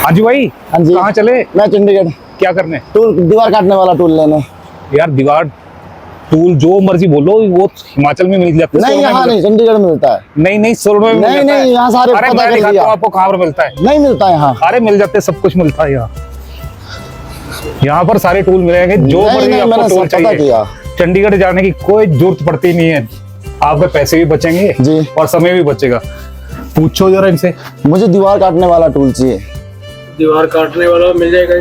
हाँ जी भाई। हाँ जी। कहाँ चले? मैं चंडीगढ़। क्या करने? टूल, दीवार काटने वाला टूल लेने। यार दीवार टूल जो मर्जी बोलो, वो हिमाचल में मिल जाता है। नहीं, यहाँ नहीं, चंडीगढ़ में मिलता है। नहीं नहीं, सोलन में मिल नहीं जाता है। नहीं, यहाँ सारे अरे पता मैं कर दिखाता दिया। हूँ आपको कहाँ पर मिलता है। नहीं मिलता है यहाँ। अरे मिल जाते हैं, सब कुछ मिलता है यहाँ। यहाँ पर सारे टूल मिलेंगे, जो नहीं, मर्जी नहीं, आपको मैंने टूल सब पता चाहिए। किया। चंडीगढ़ जाने की कोई जरूरत पड़ती नहीं है। आपके पैसे भी बचेंगे जी। और समय भी बचेगा। पूछो जरा इनसे। मुझे दीवार काटने वाला टूल चाहिए। दीवार काटने वाला मिल जाएगा।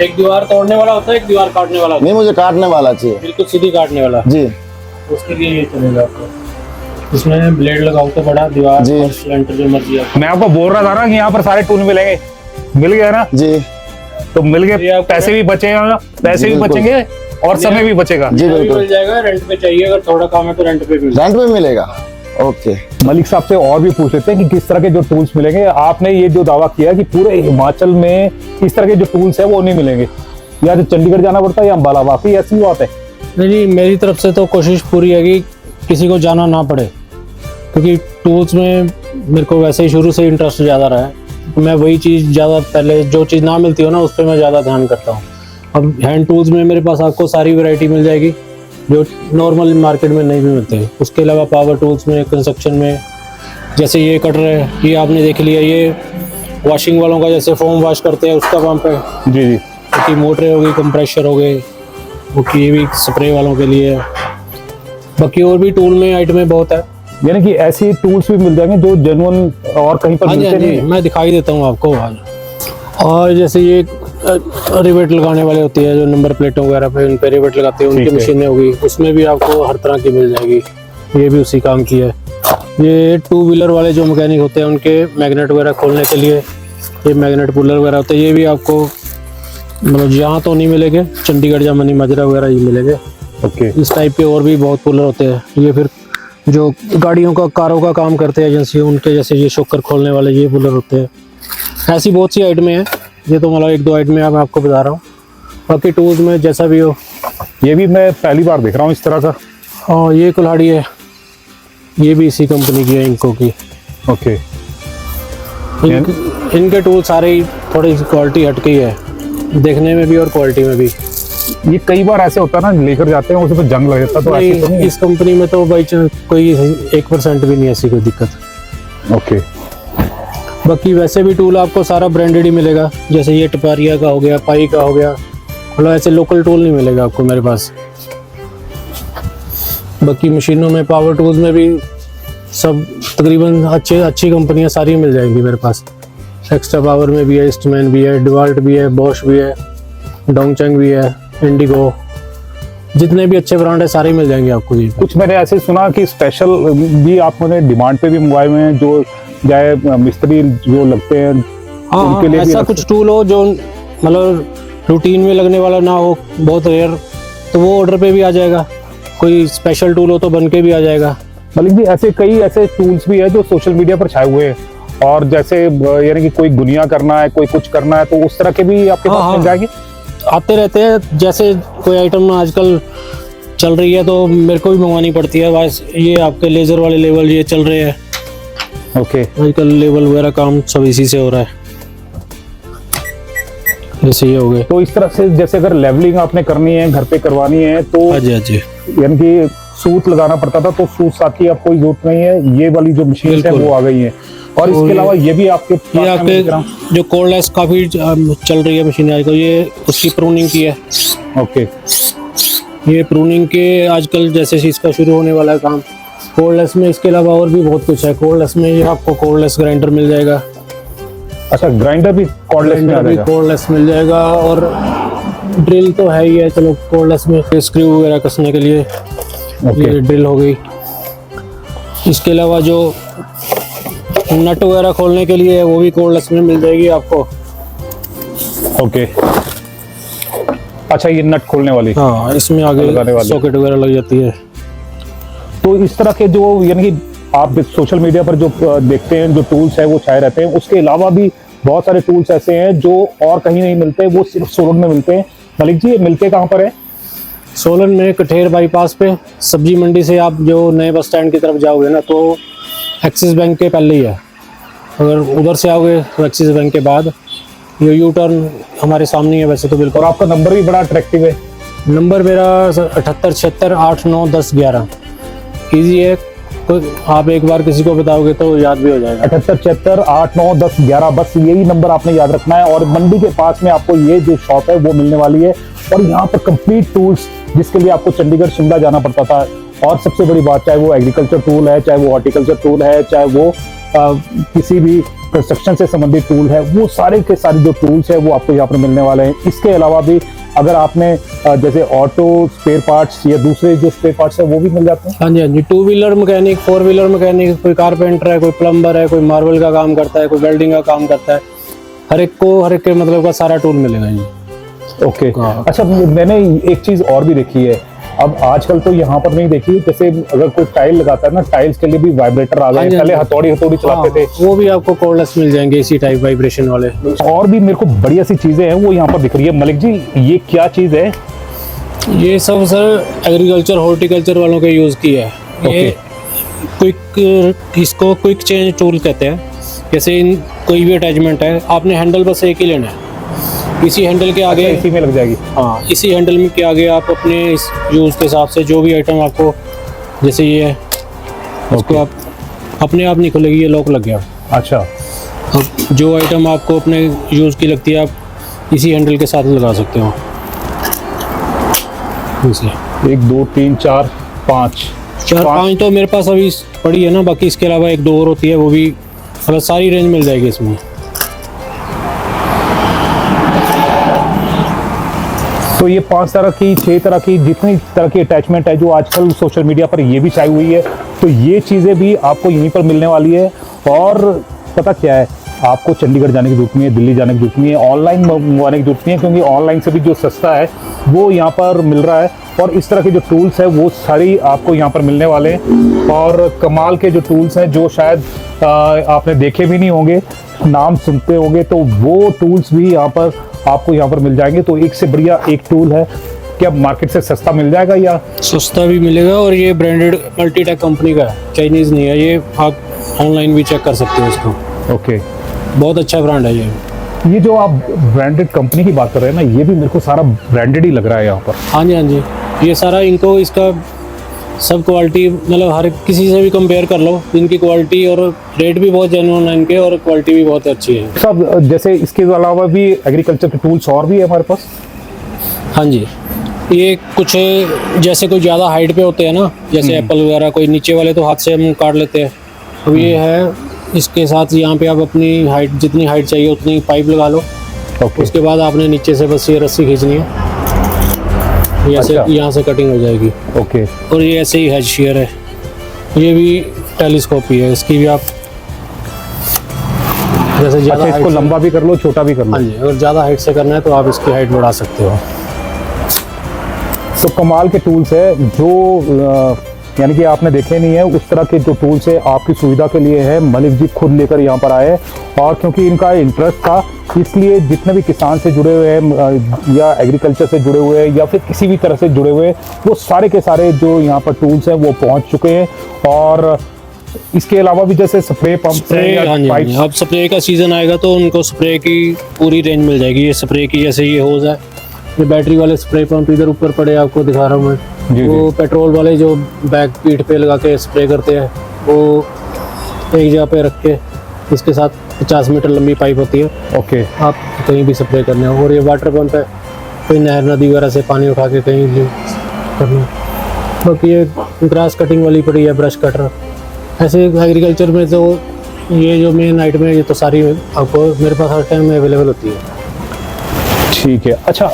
एक दीवार तोड़ने वाला होता है, एक दीवार काटने वाला होता नहीं, मुझे काटने वाला चाहिए। है, बिल्कुल सीधी काटने वाला। जी। उसके लिए ये चलेगा आपको। इसमें ब्लेड लगाओ तो बड़ा दीवार जी। और सिलेंडर जो मर्जी आपको। मैं आपको बोल रहा था ना कि यहाँ पर सारे टूल मिलेंगे। मिल गया ना? जी तो मिल ये गए, आपको पैसे भी बचेगा, पैसे भी बिल्कुल। बचेंगे और समय भी बचेगा। जी भी बिल्कुल। मिल जाएगा। रेंट पे चाहिए, अगर थोड़ा काम है तो रेंट पे भी मिल रेंट पे मिलेगा। ओके। मलिक साहब से और भी पूछ लेते हैं कि किस तरह के जो टूल्स मिलेंगे। आपने ये जो दावा किया कि पूरे हिमाचल में इस तरह के जो टूल्स है वो नहीं मिलेंगे, या तो चंडीगढ़ जाना पड़ता है या अम्बाला। वाकई ऐसी बात है? नहीं, मेरी तरफ से तो कोशिश पूरी है कि किसी को जाना ना पड़े, क्योंकि टूल्स में मेरे को वैसे ही शुरू से इंटरेस्ट ज़्यादा रहा है। मैं वही चीज़ ज़्यादा, पहले जो चीज़ ना मिलती हो ना उस पर मैं ज़्यादा ध्यान करता हूँ। अब हैंड टूल्स में मेरे पास आपको सारी वैरायटी मिल जाएगी जो नॉर्मल मार्केट में नहीं भी मिलते। उसके अलावा पावर टूल्स में, कंस्ट्रक्शन में, जैसे ये कटर है, ये आपने देख लिया, ये वॉशिंग वालों का, जैसे फोम वॉश करते हैं उसका पंप है। जी जी। बाकी मोटरें हो गई, कंप्रेशर हो गए, वो कि ये भी स्प्रे वालों के लिए है। बाकी और भी टूल में आइटमें बहुत है। यानी कि ऐसे टूल्स भी मिल जाएंगे जो जेन्युइन और कहीं पर हाँ जी, मिलते हाँ जी, नहीं। मैं दिखाई देता हूँ आपको आज। और जैसे ये रिवेट लगाने वाले होती है, जो नंबर प्लेटों वगैरह पे उन पे रिवेट लगाते हैं, उनकी ठीक है। मशीनें होगी, उसमें भी आपको हर तरह की मिल जाएगी। ये भी उसी काम की है। ये टू व्हीलर वाले जो मैकेनिक होते हैं उनके मैग्नेट वगैरह खोलने के लिए ये मैग्नेट पुलर वगैरह होते हैं। ये भी आपको मतलब यहाँ तो नहीं मिलेंगे, चंडीगढ़ या मनी माजरा वगैरह ही मिलेंगे। ओके। इस टाइप के और भी बहुत पुलर होते हैं। ये फिर जो गाड़ियों का, कारों का काम करते हैं एजेंसी, उनके जैसे ये शॉकर खोलने वाले ये पुलर होते हैं। ऐसी बहुत सी आइटमें हैं। ये तो मतलब एक दो आइटमें मैं आपको बता रहा हूँ। बाकी टूल्स में जैसा भी हो। ये भी मैं पहली बार देख रहा हूँ इस तरह का। और ये कुल्हाड़ी है, ये भी इसी कंपनी की है, इंको की। ओके। इनके टूल सारे ही थोड़ी क्वालिटी हटके ही है, देखने में भी और क्वालिटी में भी। ये कई बार ऐसे होता है ना, लेकर जाते हैं उस पर जंग लग जाता है, तो ऐसे तो नहीं, नहीं? इस कंपनी में तो बाई चांस कोई 1% भी नहीं ऐसी कोई दिक्कत। ओके। बाकी वैसे भी टूल आपको सारा ब्रांडेड ही मिलेगा। जैसे ये टपारिया का हो गया, पाई का हो गया, मतलब ऐसे लोकल टूल नहीं मिलेगा आपको मेरे पास। बाकी मशीनों में, पावर टूल्स में भी सब तकरीबन अच्छी कंपनियां सारी मिल जाएंगी मेरे पास। एक्स्ट्रा पावर में भी है, ईस्टमैन भी है, डिवाल्ट भी है, बॉश भी है, डोंगचंग भी है, इंडिगो, जितने भी अच्छे ब्रांड है सारे मिल जाएंगे आपको। ये कुछ मैंने ऐसे सुना कि स्पेशल भी आपने डिमांड पे भी मंगवाए हुए हैं, जो चाहे मिस्त्री जो लगते हैं हाँ, उनके लिए भी ऐसा कुछ टूल हो जो मतलब रूटीन में लगने वाला ना हो, बहुत रेयर, तो वो ऑर्डर पे भी आ जाएगा। कोई स्पेशल टूल हो तो बन के भी आ जाएगा। मलिक जी, ऐसे कई ऐसे टूल्स भी है जो सोशल मीडिया पर छाए हुए हैं, और जैसे यानी कि कोई गुनिया करना है, कोई कुछ करना है, तो उस तरह के भी आपके पास मिल जाएंगे? आते रहते हैं। जैसे कोई आइटम आजकल चल रही है तो मेरे को भी मंगवानी पड़ती है। बस ये आपके लेजर वाले लेवल ये चल रहे हैं ओके। आजकल, लेवल वगैरह काम सब इसी से हो रहा है। जैसे ये हो गए। तो इस तरह से जैसे अगर लेवलिंग आपने करनी है, घर पे करवानी है, तो हाँ जी, हाँ जी, यानी कि सूत लगाना पड़ता था, तो सूत साथ की अब कोई जरूरत नहीं है। ये वाली जो मशीन है बिल्कुल। वो आ गई है। और इसके अलावा ये भी आपके ये पास में आपके दिख रहा हूं। जो कोल्डलेस काफी चल रही है मशीन आजकल, ये उसकी प्रूनिंग की है। ओके। ये प्रूनिंग के आजकल जैसे इसका शुरू होने वाला है काम कोल्डलेस में। इसके अलावा और भी बहुत कुछ है कोल्डलेस में। ये आपको कोल्डलेस ग्राइंडर मिल जाएगा। अच्छा, ग्राइंडर भी कॉर्डलेस में आ भी जाएगा? कोल्डलेस मिल जाएगा। और ड्रिल तो है ही है, चलो कोल्डलेस में स्क्रू वगैरह कसने के लिए ओके। ये ड्रिल हो गई। इसके अलावा जो नट वगैरह खोलने के लिए है वो भी कोल्डलेस में मिल जाएगी आपको। ओके। अच्छा, ये नट खोलने वाली। हाँ, इसमें लगाने आगे वाली। सॉकेट वगैरह लग जाती है। तो इस तरह के जो यानी कि आप सोशल मीडिया पर जो देखते हैं, जो टूल्स है वो छाए रहते हैं, उसके अलावा भी बहुत सारे टूल्स ऐसे हैं जो और कहीं नहीं मिलते, वो सिर्फ सोलन में मिलते हैं। मलिक जी, ये मिलते कहाँ पर है? सोलन में कठेर बाईपास पे, सब्जी मंडी से आप जो नए बस स्टैंड की तरफ जाओगे ना, तो एक्सिस बैंक के पहले ही है। अगर उधर से आओगे तो एक्सिस बैंक के बाद ये यू टर्न हमारे सामने है वैसे तो बिल्कुल। और आपका नंबर भी बड़ा अट्रैक्टिव है। नंबर मेरा 7876891011 ईजी है, तो आप एक बार किसी को बताओगे तो याद भी हो जाएगा। 7876891011 बस यही नंबर आपने याद रखना है। और मंडी के पास में आपको ये जो शॉप है वो मिलने वाली है। और यहाँ पर कंप्लीट टूल्स, जिसके लिए आपको चंडीगढ़ शिमला जाना पड़ता था, और सबसे बड़ी बात, चाहे वो एग्रीकल्चर टूल है, चाहे वो हॉर्टिकल्चर टूल है, चाहे वो किसी भी कंस्ट्रक्शन से संबंधित टूल है, वो सारे के सारे जो टूल्स है वो आपको यहाँ पर मिलने वाले हैं। इसके अलावा भी अगर आपने जैसे ऑटो स्पेयर पार्ट्स या दूसरे जो स्पेयर पार्ट्स है वो भी मिल जाते हैं। हाँ जी, हाँ जी, 2 व्हीलर मैकेनिक, 4 व्हीलर मैकेनिक, कोई कारपेंटर है, कोई प्लम्बर है, कोई मार्बल का काम करता है, कोई वेल्डिंग का काम करता है, हर एक के मतलब का सारा टूल मिलेगा जी। ओके। हाँ। अच्छा, मैंने एक चीज और भी देखी है, अब आजकल तो यहाँ पर नहीं देखी, जैसे अगर कोई टाइल लगाता है ना, टाइल्स के लिए भी वाइब्रेटर आ गए हैं। पहले हथौड़ी चलाते थे, वो भी आपको कॉर्डलेस मिल जाएंगे इसी टाइप वाइब्रेशन वाले। और भी मेरे को बढ़िया सी चीजें हैं वो यहाँ पर दिख रही है। मलिक जी, ये क्या चीज है? ये सब सर एग्रीकल्चर हॉर्टिकल्चर वालों के यूज़ की है। ये इसको क्विक चेंज टूल कहते हैं। जैसे कोई भी अटैचमेंट है, आपने हैंडल बस एक ही लेना है, इसी हैंडल के आगे इसी में लग जाएगी। हाँ, इसी हैंडल में के आगे आप अपने इस यूज़ के हिसाब से जो भी आइटम आपको, जैसे ये है, उसको आप अपने आप नहीं खुलेगी, ये लॉक लग गया। अच्छा, अब जो आइटम आपको अपने यूज़ की लगती है, आप इसी हैंडल के साथ लगा सकते हो। इसे 1 2 3 4 5 4-5 तो मेरे पास अभी पड़ी है ना, बाकी इसके अलावा 1-2 और होती है, वो भी मतलब सारी रेंज मिल जाएगी इसमें। तो ये 5 तरह की, 6 तरह की, जितनी तरह की अटैचमेंट है जो आजकल सोशल मीडिया पर ये भी छाई हुई है, तो ये चीज़ें भी आपको यहीं पर मिलने वाली है। और पता क्या है, आपको चंडीगढ़ जाने की जरूरत नहीं है, दिल्ली जाने की जरूरत नहीं है, ऑनलाइन मंगवाने की जरूरत नहीं है, क्योंकि ऑनलाइन से भी जो सस्ता है वो यहाँ पर मिल रहा है। और इस तरह के जो टूल्स है वो सारी आपको यहाँ पर मिलने वाले हैं। और कमाल के जो टूल्स हैं जो शायद आपने देखे भी नहीं होंगे, नाम सुनते होंगे, तो वो टूल्स भी यहाँ पर आपको यहाँ पर मिल जाएंगे। तो एक से बढ़िया एक टूल है। क्या मार्केट से सस्ता मिल जाएगा या सस्ता भी मिलेगा, और ये ब्रांडेड मल्टीटेक कंपनी का है, चाइनीज़ नहीं है ये। आप ऑनलाइन भी चेक कर सकते हो इसको। ओके, बहुत अच्छा ब्रांड है ये। ये जो आप ब्रांडेड कंपनी की बात कर रहे हैं ना, ये भी मेरे को सारा ब्रांडेड ही लग रहा है यहाँ पर। हाँ जी, हाँ जी, ये सारा इनको इसका सब क्वालिटी, मतलब हर किसी से भी कंपेयर कर लो, इनकी क्वालिटी और रेट भी बहुत जेन्युइन है इनके, और क्वालिटी भी बहुत अच्छी है। सब जैसे इसके अलावा भी एग्रीकल्चर के टूल्स और भी है हमारे पास। हाँ जी, ये कुछ जैसे कोई ज़्यादा हाइट पे होते हैं ना, जैसे एप्पल वगैरह, कोई नीचे वाले तो हाथ से हम काट लेते हैं। अब ये है, इसके साथ यहाँ पे आप अपनी हाइट, जितनी हाइट चाहिए उतनी पाइप लगा लो। ओके, उसके बाद आपने नीचे से बस ये रस्सी खींचनी है, ऐसे अच्छा। यहाँ से कटिंग हो जाएगी। ओके, और ये ऐसे ही हेड शेयर है, ये भी टेलीस्कोपी है, इसकी भी आप जैसे ज़्यादा अच्छा, इसको लंबा भी कर लो, छोटा भी कर लो। हाँ जी, अगर ज़्यादा हाइट से करना है तो आप इसकी हाइट बढ़ा सकते हो। तो कमाल के टूल्स है जो यानी कि आपने देखे नहीं है, उस तरह के जो टूल्स है आपकी सुविधा के लिए है। मलिक जी खुद लेकर यहाँ पर आए, और क्योंकि इनका इंटरेस्ट था, इसलिए जितने भी किसान से जुड़े हुए हैं या एग्रीकल्चर से जुड़े हुए हैं या फिर किसी भी तरह से जुड़े हुए हैं, वो सारे के सारे जो यहाँ पर टूल्स हैं वो पहुँच चुके हैं। और इसके अलावा भी जैसे स्प्रे पंप स्प्रे, हाँ जी, हाँ जी, अब स्प्रे का सीज़न आएगा तो उनको स्प्रे की पूरी रेंज मिल जाएगी। ये स्प्रे की, जैसे ये होज है, ये बैटरी वाले स्प्रे पंप इधर ऊपर पड़े आपको दिखा रहा हूँ मैं। जी, वो पेट्रोल वाले जो बैक पीठ पे लगा के स्प्रे करते हैं, वो एक जगह पे रख के, इसके साथ 50 मीटर लंबी पाइप होती है, ओके, आप कहीं भी स्प्रे करने हो। और ये वाटर पंप है, कोई नहर नदी वगैरह से पानी उठा के कहीं भी करना। बाकी ये ग्रास कटिंग वाली पड़ी है, ब्रश कटर। ऐसे एग्रीकल्चर में तो ये जो मेन आइटम है, ये तो सारी आपको मेरे पास हर टाइम में अवेलेबल होती है। ठीक है। अच्छा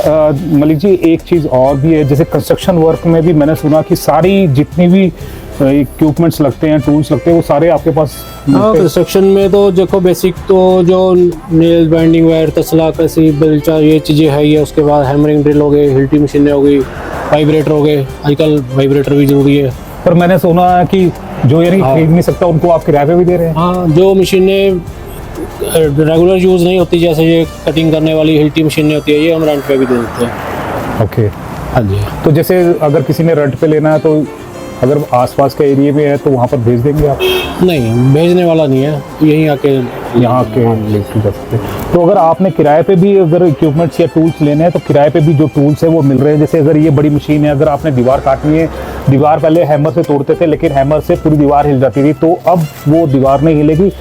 मलिक जी, एक चीज़ और भी है, जैसे कंस्ट्रक्शन वर्क में भी मैंने सुना कि सारी जितनी भी इक्विपमेंट्स लगते हैं, टूल्स लगते हैं, वो सारे आपके पास हाँ, मिलते हैं? कंस्ट्रक्शन में तो देखो बेसिक तो जो नेल बाइंडिंग वायर, तसला, कसी, बेलचा, ये चीज़ें है ही है। उसके बाद हैमरिंग ड्रिल हो गई, हिल्टी मशीनें हो गई, वाइब्रेटर हो गए, आजकल वाइब्रेटर भी जरूरी है। पर मैंने सुना है कि जो यानी खरीद नहीं सकता उनको आप किराए पे भी दे रहे हैं। हाँ, जो मशीनें रेगुलर यूज़ नहीं होती, जैसे ये कटिंग करने वाली हिल्टी मशीनें होती है, ये हम रेंट पे भी दे देते हैं। ओके, हाँ जी, तो जैसे अगर किसी ने रेंट पे लेना है तो अगर आसपास के एरिया में है तो वहाँ पर भेज देंगे आप? नहीं, भेजने वाला नहीं है, यहीं आके यहाँ के लेके जा सकते हैं। तो अगर आपने किराए पे भी अगर इक्विपमेंट्स या टूल्स लेने हैं तो किराए पे भी जो टूल्स है वो मिल रहे हैं। जैसे अगर ये बड़ी मशीन है, अगर आपने दीवार काटनी है, दीवार पहले हैमर से तोड़ते थे लेकिन हैमर से पूरी दीवार हिल जाती थी, तो अब वो दीवार नहीं हिलेगी।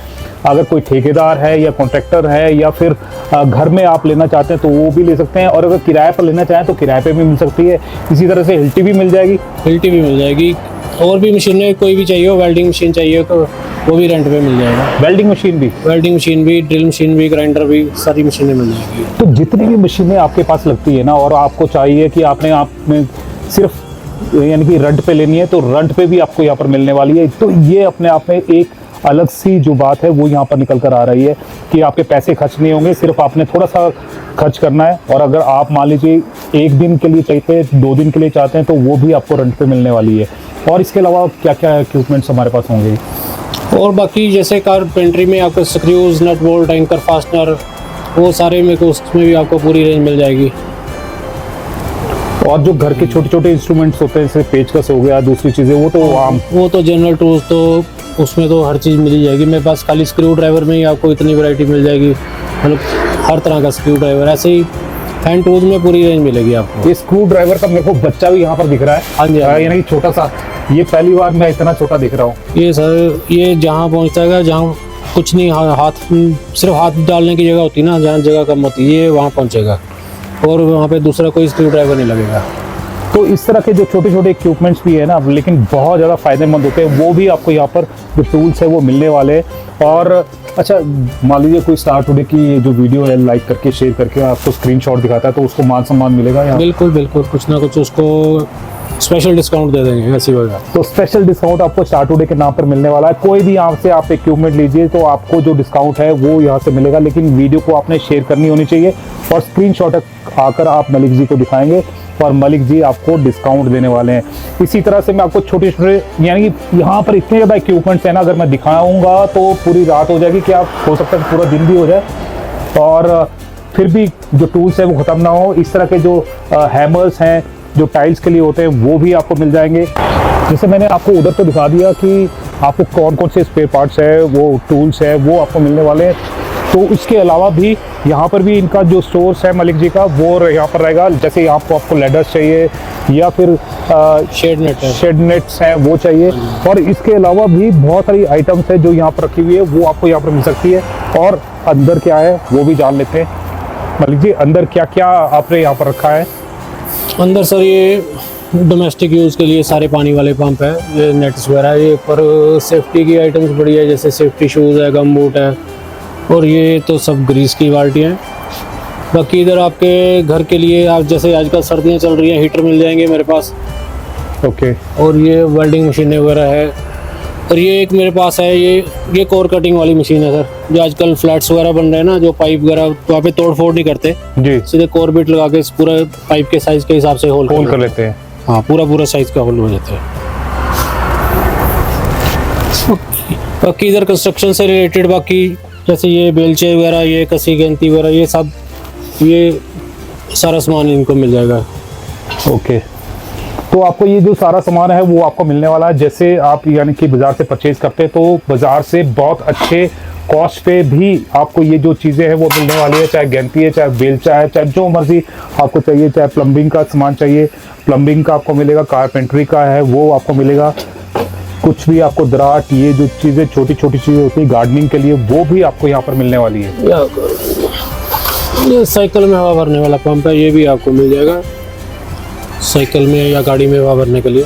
अगर कोई ठेकेदार है या कॉन्ट्रैक्टर है या फिर घर में आप लेना चाहते हैं तो वो भी ले सकते हैं, और अगर किराए पर लेना चाहें तो किराए पे भी मिल सकती है। इसी तरह से हिल्टी भी मिल जाएगी। हिल्टी भी मिल जाएगी, और भी मशीनें कोई भी चाहिए हो, वेल्डिंग मशीन चाहिए तो वो भी रेंट पे मिल जाएगा। वेल्डिंग मशीन भी? वेल्डिंग मशीन भी, ड्रिल मशीन भी, ग्राइंडर भी, सारी मशीनें मिल जाएगी। तो जितनी भी मशीनें आपके पास लगती है ना, और आपको चाहिए कि आपने आप में सिर्फ यानी कि रेंट पे लेनी है तो रेंट पे भी आपको यहाँ पर मिलने वाली है। तो ये अपने आप में एक अलग सी जो बात है वो यहाँ पर निकल कर आ रही है कि आपके पैसे खर्च नहीं होंगे, सिर्फ आपने थोड़ा सा खर्च करना है। और अगर आप मान लीजिए 1 दिन के लिए चाहते हैं, 2 दिन के लिए चाहते हैं, तो वो भी आपको रेंट पे मिलने वाली है। और इसके अलावा क्या क्या इक्विपमेंट्स हमारे पास होंगे? और बाकी जैसे कारपेंट्री में आपको screws, nut bolt, anchor, fastener, वो सारे में को उसमें भी आपको पूरी रेंज मिल जाएगी। और जो घर के छोटे छोटे इंस्ट्रूमेंट्स होते हैं, जैसे पेचकस हो गया, दूसरी चीज़ें, वो तो आम? वो तो जनरल टूल्स तो उसमें तो हर चीज़ मिल ही जाएगी। मेरे पास खाली स्क्रू ड्राइवर में ही आपको इतनी वैरायटी मिल जाएगी, मतलब हर तरह का स्क्रू ड्राइवर। ऐसे ही हैंड टूल्स में पूरी रेंज मिलेगी आपको। ये स्क्रू ड्राइवर का मेरे को बच्चा भी यहाँ पर दिख रहा है। हाँ जी, हाँ जी। यानी कि छोटा सा, ये पहली बार मैं इतना छोटा दिख रहा हूँ। ये सर, ये जहाँ पहुँचता है, जहाँ कुछ नहीं, हाथ सिर्फ हाथ डालने की जगह होती है ना, जहाँ जगह कम होती है, ये वहाँ पहुँचेगा, और वहाँ पे दूसरा कोई स्क्रू ड्राइवर नहीं लगेगा। तो इस तरह के जो छोटे छोटे इक्विपमेंट्स भी है ना, लेकिन बहुत ज़्यादा फायदेमंद होते हैं, वो भी आपको यहाँ पर जो टूल्स है वो मिलने वाले हैं। और अच्छा, मान लीजिए कोई स्टार टुडे की जो वीडियो है लाइक करके, शेयर करके आपको स्क्रीनशॉट दिखाता है, तो उसको मान सम्मान मिलेगा यहाँ? बिल्कुल बिल्कुल, कुछ ना कुछ उसको स्पेशल डिस्काउंट दे देंगे, ऐसी वजह। तो स्पेशल डिस्काउंट आपको स्टार टुडे के नाम पर मिलने वाला है। कोई भी यहाँ से आप इक्विपमेंट लीजिए तो आपको जो डिस्काउंट है वो यहाँ से मिलेगा, लेकिन वीडियो को आपने शेयर करनी होनी चाहिए और स्क्रीनशॉट आकर आप मलिक जी को दिखाएंगे और मलिक जी आपको डिस्काउंट देने वाले हैं। इसी तरह से मैं आपको छोटे छोटे, यानी कि यहाँ पर इतने ज़्यादा इक्विपमेंट्स हैं ना, अगर मैं दिखाऊंगा तो पूरी रात हो जाएगी, क्या हो सकता है पूरा दिन भी हो जाए, और फिर भी जो टूल्स है वो ख़त्म ना हो। इस तरह के जो हैमर्स हैं जो टाइल्स के लिए होते हैं वो भी आपको मिल जाएंगे। जैसे मैंने आपको उधर तो दिखा दिया कि आपको कौन कौन से स्पेयर पार्ट्स है, वो टूल्स है वो आपको मिलने वाले हैं। तो इसके अलावा भी यहाँ पर भी इनका जो स्टोर्स है मलिक जी का वो यहाँ पर रहेगा। जैसे यहाँ पर आपको लेडर्स चाहिए या फिर शेड नेट्स हैं वो चाहिए, और इसके अलावा भी बहुत सारी आइटम्स है जो यहाँ पर रखी हुई है, वो आपको यहाँ पर मिल सकती है। और अंदर क्या है वो भी जान लेते हैं। मलिक जी, अंदर क्या क्या आपने यहाँ पर रखा है? अंदर सर ये डोमेस्टिक यूज़ के लिए सारे पानी वाले पंप है, ये नेट्स वगैरह, ये पर सेफ्टी की आइटम्स बड़ी है, जैसे सेफ्टी शूज़ है, गम बूट है, और ये तो सब ग्रीस की बाल्टियाँ हैं। बाकी इधर आपके घर के लिए, आप जैसे आजकल सर्दियाँ चल रही हैं, हीटर मिल जाएंगे मेरे पास। ओके। और ये वेल्डिंग मशीनें वगैरह है, और ये एक मेरे पास है, ये कोर कटिंग वाली मशीन है सर, जो आजकल फ्लैट्स वगैरह बन रहे हैं ना, जो पाइप वगैरह तो वहाँ पे तोड़ फोड़ नहीं करते जी, सीधे कोर बिट लगा के पूरा पाइप के साइज के हिसाब से होल कर लेते हैं। हाँ, पूरा साइज का होल हो जाता है। बाकी इधर कंस्ट्रक्शन से रिलेटेड, बाकी जैसे ये बेलचे वगैरह, ये कसी गंती वगैरह, ये सब, ये सारा सामान इनको मिल जाएगा। ओके। तो आपको ये जो सारा सामान है वो आपको मिलने वाला है। जैसे आप यानी कि बाज़ार से परचेज करते हैं तो बाज़ार से बहुत अच्छे कॉस्ट पे भी आपको ये जो चीज़ें हैं वो मिलने वाली है, चाहे गैंती है, चाहे बेलचा है, चाहे जो मर्जी आपको चाहिए, चाहे प्लम्बिंग का सामान चाहिए प्लम्बिंग का आपको मिलेगा, कारपेंट्री का है वो आपको मिलेगा, कुछ भी आपको दराट, ये जो चीज़ें छोटी छोटी चीज़ें होती है गार्डनिंग के लिए वो भी आपको यहाँ पर मिलने वाली है। ये साइकिल में हवा भरने वाला पंप है, ये भी आपको मिल जाएगा साइकिल में या गाड़ी में हवा भरने के लिए।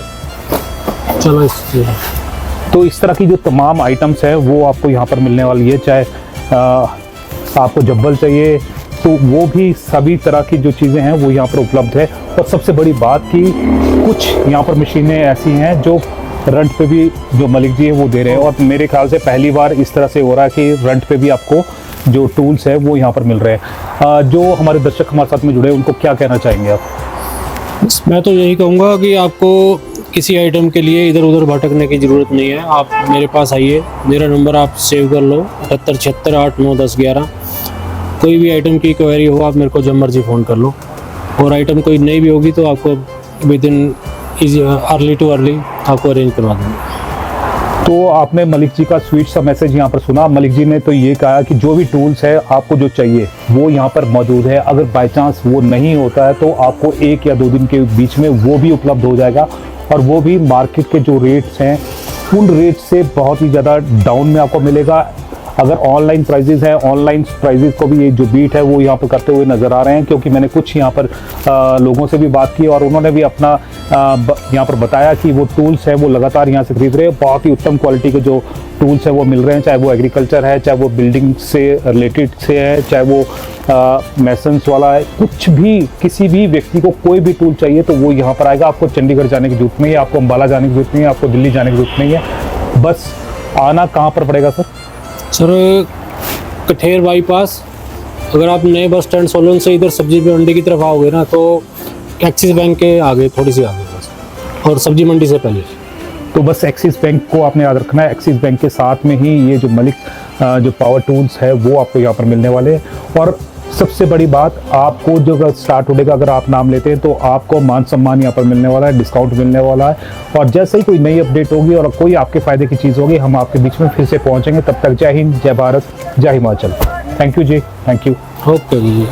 चलो तो इस तरह की जो तमाम आइटम्स है वो आपको यहाँ पर मिलने वाली है। चाहे आपको जब्बल चाहिए तो वो भी, सभी तरह की जो चीज़ें हैं वो यहाँ पर उपलब्ध है। और सबसे बड़ी बात कि कुछ यहाँ पर मशीनें ऐसी हैं जो रेंट पे भी जो मलिक जी है वो दे रहे हैं, और मेरे ख्याल से पहली बार इस तरह से हो रहा है कि रेंट पे भी आपको जो टूल्स है वो यहाँ पर मिल रहे हैं। जो हमारे दर्शक हमारे साथ में जुड़े हैं उनको क्या कहना चाहेंगे आप? मैं तो यही कहूँगा कि आपको किसी आइटम के लिए इधर उधर भटकने की ज़रूरत नहीं है। आप मेरे पास आइए, मेरा नंबर आप सेव कर लो, 7876 8 9 10 11। कोई भी आइटम की क्वेरी हो आप मेरे को जब मर्जी फ़ोन कर लो, और आइटम कोई नई भी होगी तो आपको with in easy early too early आपको अरेंज करवा देंगे। तो आपने मलिक जी का स्वीट सा मैसेज यहाँ पर सुना। मलिक जी ने तो ये कहा कि जो भी टूल्स है आपको जो चाहिए वो यहाँ पर मौजूद है। अगर बाय चांस वो नहीं होता है तो आपको 1 या 2 दिन के बीच में वो भी उपलब्ध हो जाएगा, और वो भी मार्केट के जो रेट्स हैं फुल रेट से बहुत ही ज़्यादा डाउन में आपको मिलेगा। अगर ऑनलाइन प्राइजेस हैं, ऑनलाइन प्राइजेस को भी ये जो बीट है वो यहाँ पर करते हुए नज़र आ रहे हैं, क्योंकि मैंने कुछ यहाँ पर लोगों से भी बात की और उन्होंने भी अपना यहाँ पर बताया कि वो टूल्स हैं वो लगातार यहाँ से खरीद रहे हैं। बहुत ही उत्तम क्वालिटी के जो टूल्स हैं वो मिल रहे हैं, चाहे वो एग्रीकल्चर है, चाहे वो बिल्डिंग से रिलेटेड से है, चाहे वो मैसन्स वाला है, कुछ भी किसी भी व्यक्ति को कोई भी टूल चाहिए तो वो यहाँ पर आएगा। आपको चंडीगढ़ जाने की जरूरत नहीं है, आपको अम्बाला जाने की जरूरत नहीं है, आपको दिल्ली जाने की जरूरत नहीं है। बस आना कहाँ पर पड़ेगा सर? सर कठेर बाईपास, अगर आप नए बस स्टैंड सोलन से इधर सब्जी मंडी की तरफ आओगे ना तो एक्सिस बैंक के आगे थोड़ी सी आगे बस, और सब्जी मंडी से पहले। तो बस एक्सिस बैंक को आपने याद रखना है। एक्सिस बैंक के साथ में ही ये जो मलिक जो पावर टूल्स है वो आपको यहाँ पर मिलने वाले हैं। और सबसे बड़ी बात, आपको जो स्टार्ट होगा अगर आप नाम लेते हैं तो आपको मान सम्मान यहाँ पर मिलने वाला है, डिस्काउंट मिलने वाला है। और जैसे ही कोई नई अपडेट होगी और कोई आपके फ़ायदे की चीज़ होगी हम आपके बीच में फिर से पहुँचेंगे। तब तक जय हिंद, जय भारत, जय हिमाचल। थैंक यू जी, थैंक यू। ओके जी।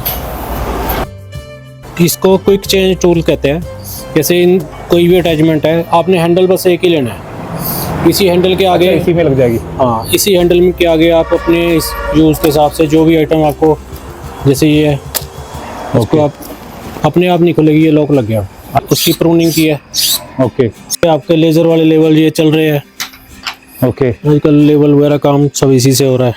इसको क्विक चेंज टूल कहते हैं। जैसे इन कोई भी अटैचमेंट है, आपने हैंडल बस एक ही लेना है, इसी हैंडल के आगे इसी में लग जाएगी। हाँ, इसी हैंडल के आगे आप अपने इस यूज़ के हिसाब से जो भी आइटम आपको, जैसे ये है उसको आप अपने आप नहीं खुलेगी, ये लॉक लग गया, उसकी प्रूनिंग की है। ओके आपके लेज़र वाले लेवल ये चल रहे हैं ओके। आजकल, लेवल वगैरह काम सब इसी से हो रहा है।